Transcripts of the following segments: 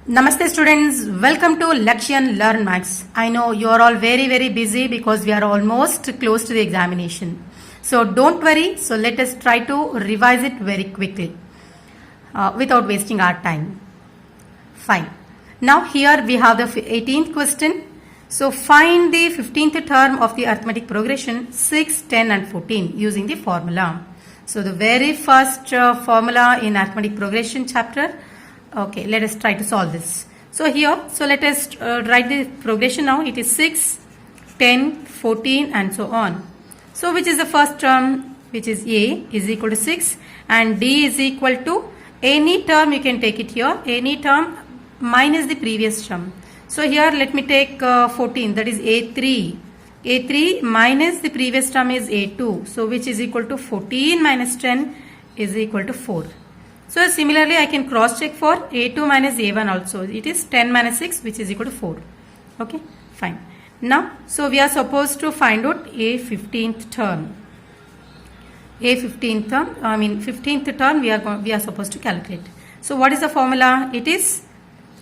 Namaste students, welcome to Lakshan Learn Maths. I know you are all very busy because we are almost close to the examination. So don't worry, so let us try to revise it very quickly without wasting our time. Fine. Now here we have the 18th question. So find the 15th term of the arithmetic progression 6, 10 and 14 using the formula. So the very first formula in arithmetic progression chapter. Okay, let us try to solve this. So here, so let us write the progression now. It is 6, 10, 14 and so on. So which is the first term, which is A is equal to 6 and D is equal to any term you can take it here, any term minus the previous term. So here let me take 14, that is A3. A3 minus the previous term is A2. So which is equal to 14 minus 10 is equal to 4. So similarly I can cross check for A2 minus A1 also. It is 10 minus 6 which is equal to 4. Okay, fine. Now, so we are supposed to find out a 15th term. A 15th term, 15th term we are supposed to calculate. So what is the formula? It is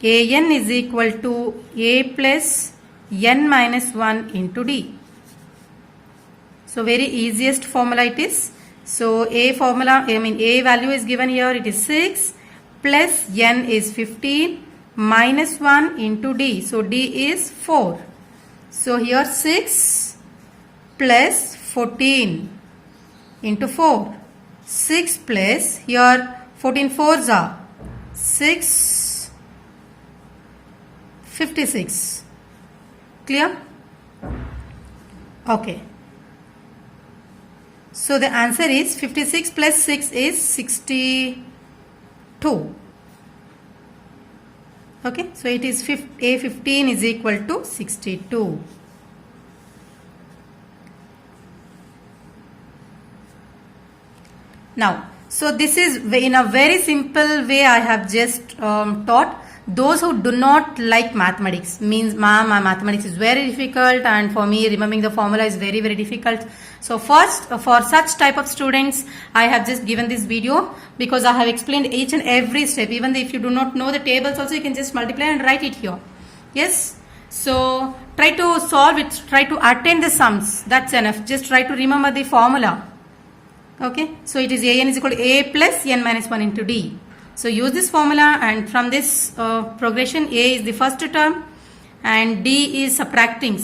an is equal to a plus n minus 1 into d. So very easiest formula it is. So a formula, a value is given here, it is 6 plus n is 15 minus 1 into d. So d is 4. So here 6 plus 14 into 4. 6 plus here 14 4s are 6, 56. Clear? Okay. So the answer is 56 plus 6 is 62. Okay, so it is A15 is equal to 62. Now, so this is in a very simple way I have just taught. Those who do not like mathematics, means my mathematics is very difficult and for me remembering the formula is very difficult. So first, for such type of students, I have just given this video because I have explained each and every step. Even if you do not know the tables also, you can just multiply and write it here. Yes. So try to solve it, try to attend the sums. That's enough. Just try to remember the formula. Okay. So it is an is equal to a plus n minus 1 into d. So use this formula and from this progression a is the first term and d is subtracting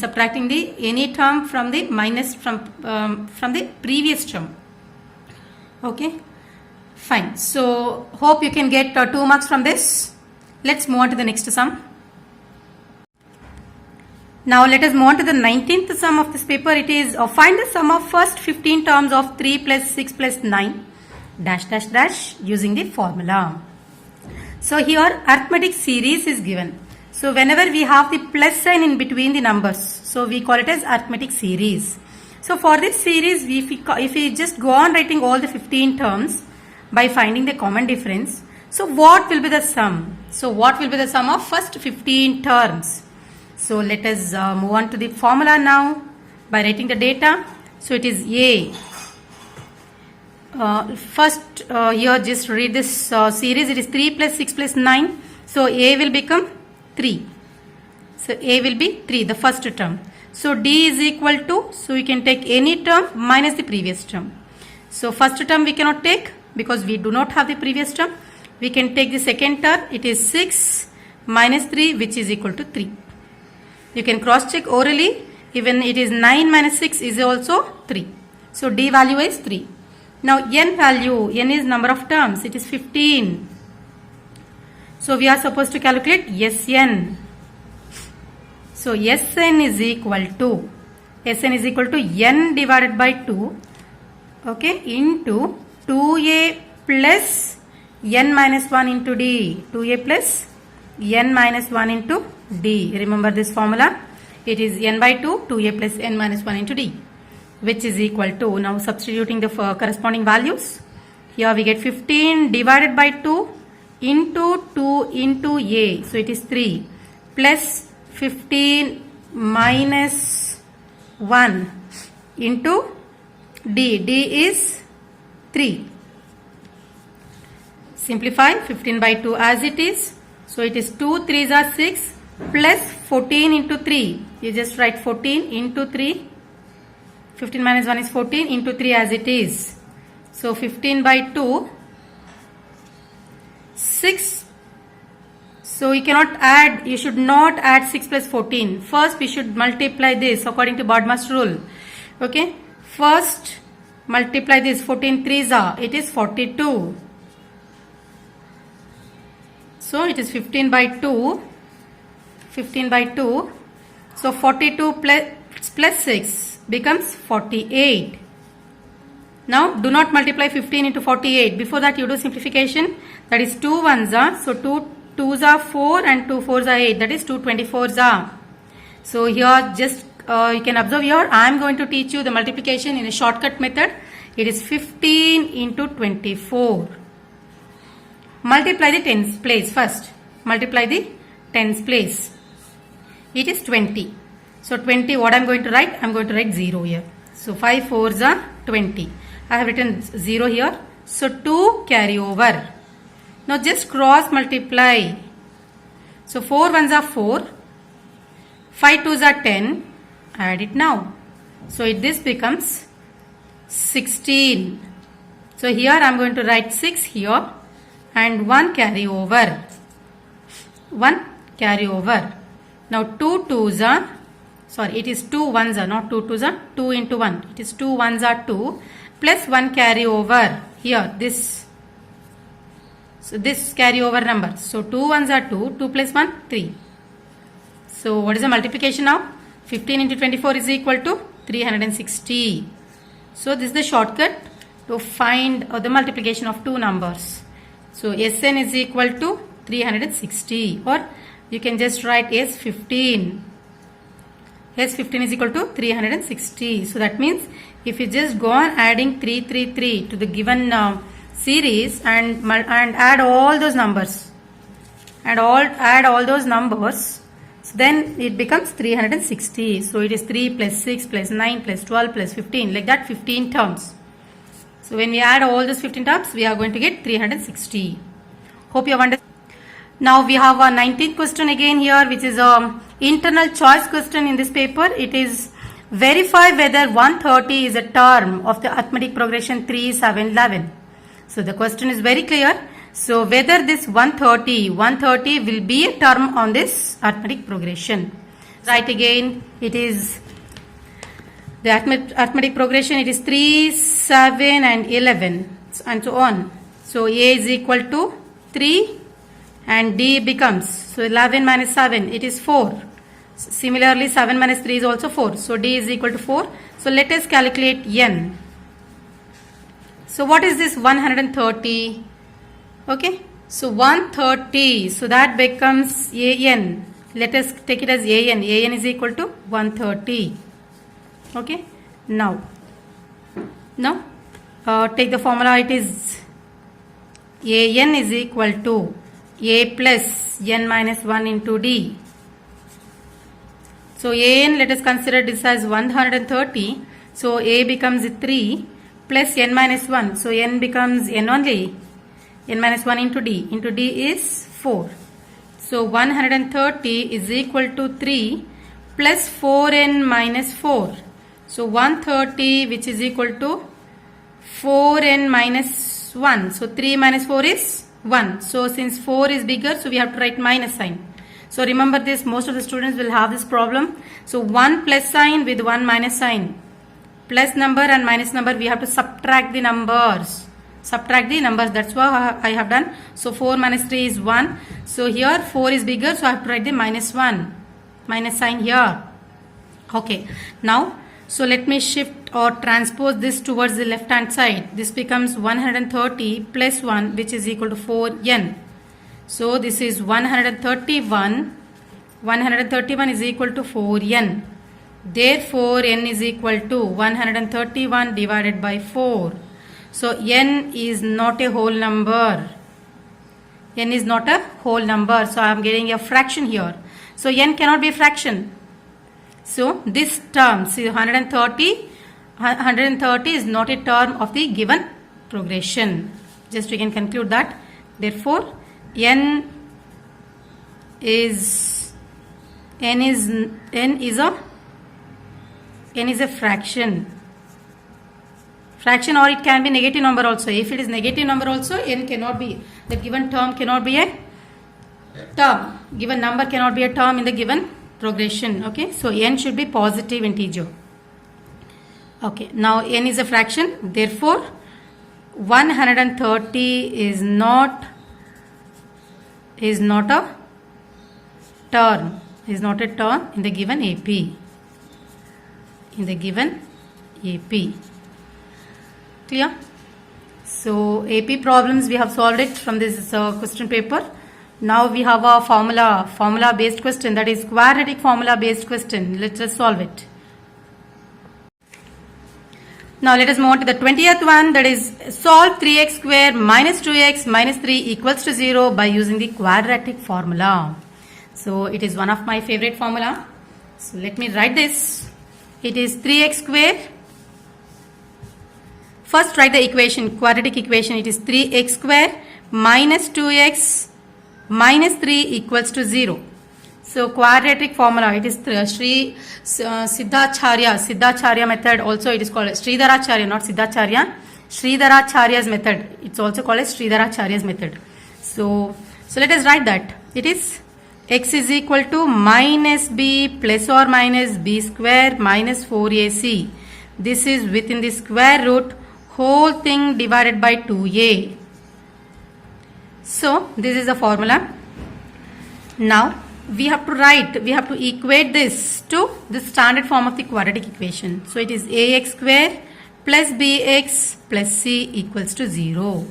the any term from the minus from the previous term. Okay, fine. So hope you can get 2 marks from this. Let's move on to the next sum. Now let us move on to the 19th sum of this paper. It is find the sum of first 15 terms of 3 plus 6 plus 9 dash dash dash using the formula. So here arithmetic series is given. So whenever we have the plus sign in between the numbers, so we call it as arithmetic series. So for this series, if we just go on writing all the 15 terms by finding the common difference, so what will be the sum? So what will be the sum of first 15 terms? So let us move on to the formula now by writing the data. So it is A. First here just read this series. It is 3 plus 6 plus 9. So A will become 3. So A will be 3, the first term. So D is equal to, so we can take any term minus the previous term. So first term we cannot take because we do not have the previous term. We can take the second term. It is 6 minus 3 which is equal to 3. You can cross check orally. Even it is 9 minus 6 is also 3. So D value is 3. Now n value, n is number of terms, it is 15. So we are supposed to calculate Sn. So Sn is equal to n divided by 2, okay, into 2a plus n minus 1 into d. 2a plus n minus 1 into d. Remember this formula. It is n by 2, 2a plus n minus 1 into d, which is equal to, now substituting the corresponding values. Here we get 15 divided by 2 into 2 into a. So it is 3 plus 15 minus 1 into d. D is 3. Simplify 15 by 2 as it is. So it is 2 3s are 6 plus 14 into 3. You just write 14 into 3. 15 minus 1 is 14 into 3 as it is. So 15 by 2, 6. So you cannot add, you should not add 6 plus 14. First we should multiply this according to Bodmer's rule. Okay. First multiply this, 14 3s are, it is 42. So it is 15 by 2. 15 by 2. So 42 plus 6 becomes 48. Now do not multiply 15 into 48. Before that you do simplification. That is 2 1s are. So 2 2s are 4 and 2 4s are 8. That is 2 24s are. So here just you can observe here I am going to teach you the multiplication in a shortcut method. It is 15 into 24. Multiply the tens place first. Multiply the tens place. It is 20. So 20, what I am going to write? I am going to write 0 here. So 5 4s are 20. I have written 0 here. So 2 carry over. Now just cross multiply. So 4 1s are 4. 5 2s are 10. Add it now. So this becomes 16. So here I am going to write 6 here. And 1 carry over. 1 carry over. Now 2 2s are, sorry, it is 2 1s are, not 2 2s are, 2 into 1. It is 2 1s are 2 plus 1 carry over. Here this. So this carry over number. So 2 1s are 2, 2 plus 1, 3. So what is the multiplication now? 15 into 24 is equal to 360. So this is the shortcut to find the multiplication of two numbers. So Sn is equal to 360, or you can just write S15. S15 is equal to 360. So that means if you just go on adding 333 to the given series and add all those numbers and add all those numbers, so then it becomes 360. So it is 3 plus 6 plus 9 plus 12 plus 15, like that 15 terms. So when we add all those 15 terms, we are going to get 360. Hope you have understood. Now we have a 19th question again here, which is a internal choice question in this paper. It is verify whether 130 is a term of the arithmetic progression 3 7 11. So the question is very clear. So whether this 130 will be a term on this arithmetic progression. Right, again it is the arithmetic progression, it is 3, 7 and 11 and so on. So A is equal to 3 and D becomes, so 11 minus 7, it is 4. Similarly 7 minus 3 is also 4. So D is equal to 4. So let us calculate N. So what is this 130? Okay. So 130. So that becomes AN. Let us take it as AN. AN is equal to 130. Okay. Now take the formula. It is AN is equal to A plus N minus 1 into D. So AN, let us consider this as 130. So A becomes 3 plus N minus 1. So N becomes N only. N minus 1 into D. Into D is 4. So 130 is equal to 3 plus 4N minus 4. So 130, which is equal to 4N minus 1. So 3 minus 4 is 1. So since 4 is bigger, so we have to write minus sign. So remember this, most of the students will have this problem. So 1 plus sign with 1 minus sign. Plus number and minus number, we have to subtract the numbers. Subtract the numbers, that's what I have done. So 4 minus 3 is 1. So here 4 is bigger, so I have to write the minus 1. Minus sign here. Okay. Now, so let me shift or transpose this towards the left hand side. This becomes 130 plus 1, which is equal to 4N. So this is 131. 131 is equal to 4N. Therefore, N is equal to 131 divided by 4. So N is not a whole number. N is not a whole number. So I am getting a fraction here. So N cannot be a fraction. So this term, see 130 is not a term of the given progression. Just we can conclude that. Therefore, N is n is a fraction, or it can be negative number also. If it is negative number also, n cannot be, the given term cannot be a term, given number cannot be a term in the given progression. Okay, so n should be positive integer. Okay, now n is a fraction, therefore 130 is not a term, in the given AP. Clear? So AP problems we have solved it from this question paper. Now we have a formula based question, that is quadratic formula based question. Let's just solve it. Now let us move on to the 20th one, that is solve 3x square minus 2x minus 3 equals to 0 by using the quadratic formula. So it is one of my favorite formula. So let me write this. It is 3x square. First write the equation, quadratic equation. It is 3x square minus 2x minus 3 equals to 0. So quadratic formula, it is Sri Siddhacharya method. Also it is called Sridharacharya, not Siddhacharya. Sridharacharya's method. It's also called as Sridharacharya's method. So let us write that. It is x is equal to minus b plus or minus b square minus 4ac. This is within the square root, whole thing divided by 2a. So this is the formula. Now we have to equate this to the standard form of the quadratic equation. So it is ax square plus bx plus c equals to 0.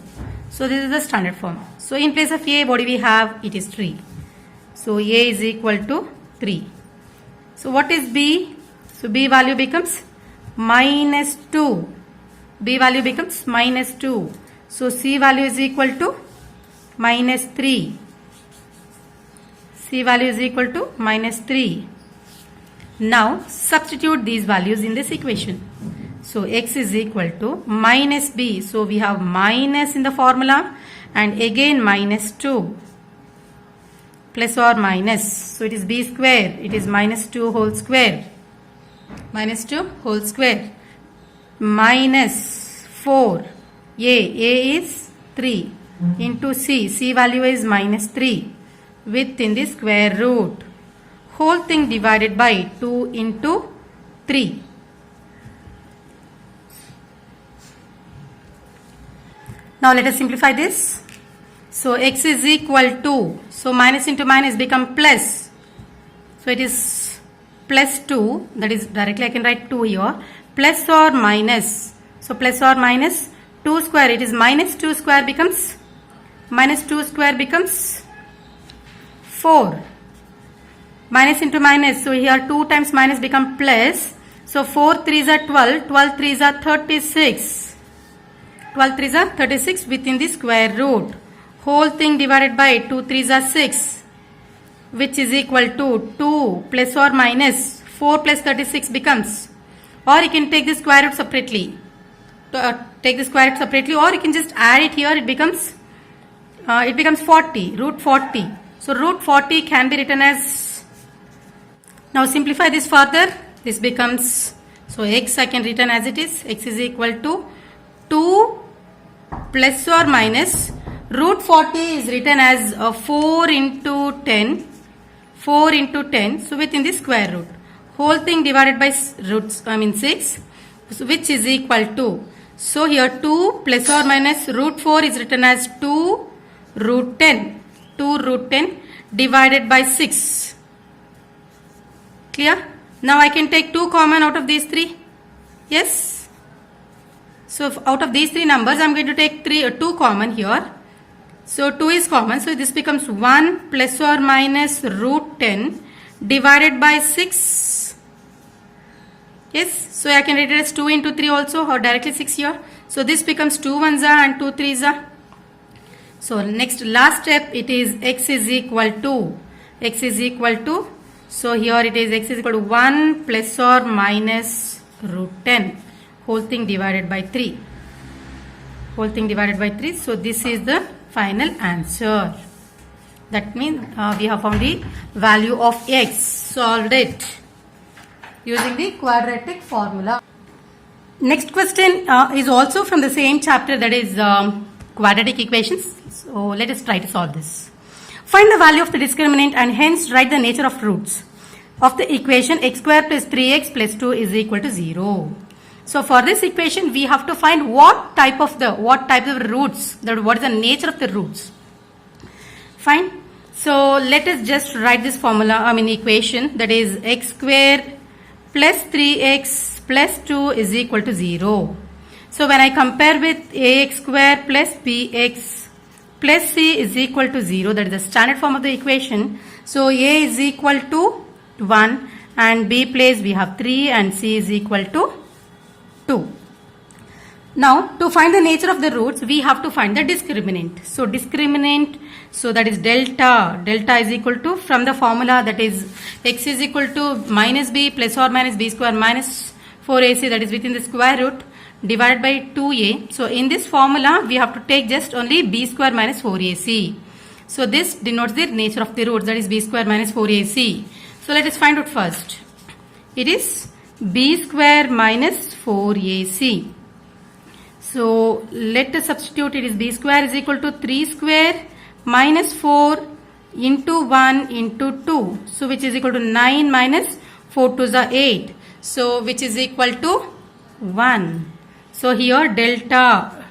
So this is the standard form. So in place of a, what do we have? It is 3. So a is equal to 3. So what is b? So b value becomes minus 2. B value becomes minus 2. So c value is equal to minus 3. C value is equal to minus 3. Now substitute these values in this equation. So x is equal to minus b. So we have minus in the formula and again minus 2 plus or minus. So it is b square. It is minus 2 whole square. Minus 2 whole square. Minus 4. A is 3 into c. C value is minus 3. Within the square root, whole thing divided by 2 into 3. Now let us simplify this. So x is equal to, so minus into minus become plus. So it is plus 2, that is directly I can write 2 here, plus or minus. So plus or minus 2 square, it is minus 2 square becomes 4. Minus into minus, so here 2 times minus become plus. So 4 3s are 12, 12 3s are 36. 12 3s are 36 within the square root. Whole thing divided by 2 3s are 6, which is equal to 2 plus or minus 4 plus 36 becomes, or you can take the square root separately. Take the square root separately, or you can just add it here. It becomes 40, root 40. So root 40 can be written as, now simplify this further. This becomes, so x I can written as it is. X is equal to 2 plus or minus root 40 is written as 4 into 10. 4 into 10. So within the square root. Whole thing divided by 6, so which is equal to, so here 2 plus or minus root 4 is written as 2 root 10. 2 root 10 divided by 6. Clear? Now I can take 2 common out of these 3. Yes? So out of these 3 numbers I am going to take 2 common here. So 2 is common. So this becomes 1 plus or minus root 10 divided by 6. Yes? So I can write it as 2 into 3 also, or directly 6 here. So this becomes 2 1s and 2 3s. So next last step, it is x is equal to, so here it is x is equal to 1 plus or minus root 10, whole thing divided by 3. So this is the final answer. That means we have found the value of x. Solved it using the quadratic formula. Next question is also from the same chapter, that is quadratic equations. So let us try to solve this. Find the value of the discriminant and hence write the nature of roots of the equation x square plus 3x plus 2 is equal to 0. So for this equation we have to find what type of roots, what is the nature of the roots. Fine. So let us just write this equation, that is x square plus 3x plus 2 is equal to 0. So when I compare with ax square plus bx plus c is equal to 0, that is the standard form of the equation. So a is equal to 1 and b place we have 3 and c is equal to 2. Now to find the nature of the roots we have to find the discriminant. So discriminant, so that is delta is equal to, from the formula, that is x is equal to minus b plus or minus b square minus 4ac, that is within the square root, divided by 2a. So in this formula we have to take just only b square minus 4ac. So this denotes the nature of the roots, that is b square minus 4ac. So let us find out first. It is b square minus 4ac. So let us substitute. It is b square is equal to 3 square minus 4 into 1 into 2. So which is equal to 9 minus 4 to the 8. So which is equal to 1. So here delta,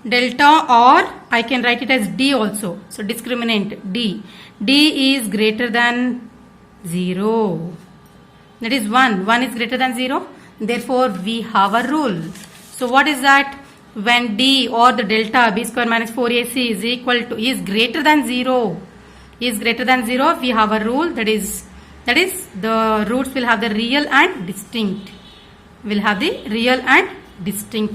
or I can write it as d also. So discriminant d is greater than 0. That is 1 is greater than 0. Therefore we have a rule. So what is that? When d or the delta b square minus 4ac is greater than 0, we have a rule, that is the roots will have the real and distinct.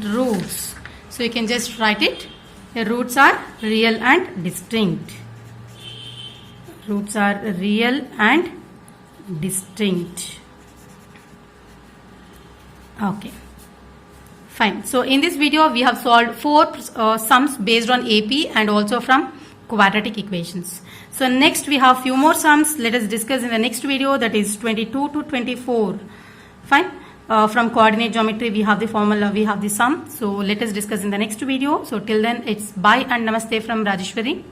Roots. So you can just write it. The roots are real and distinct. Okay. Fine. So in this video we have solved 4 sums based on AP and also from quadratic equations. So next we have few more sums. Let us discuss in the next video, that is 22 to 24. Fine. From coordinate geometry we have the formula, we have the sum. So let us discuss in the next video. So till then it's bye and namaste from Rajeshwari.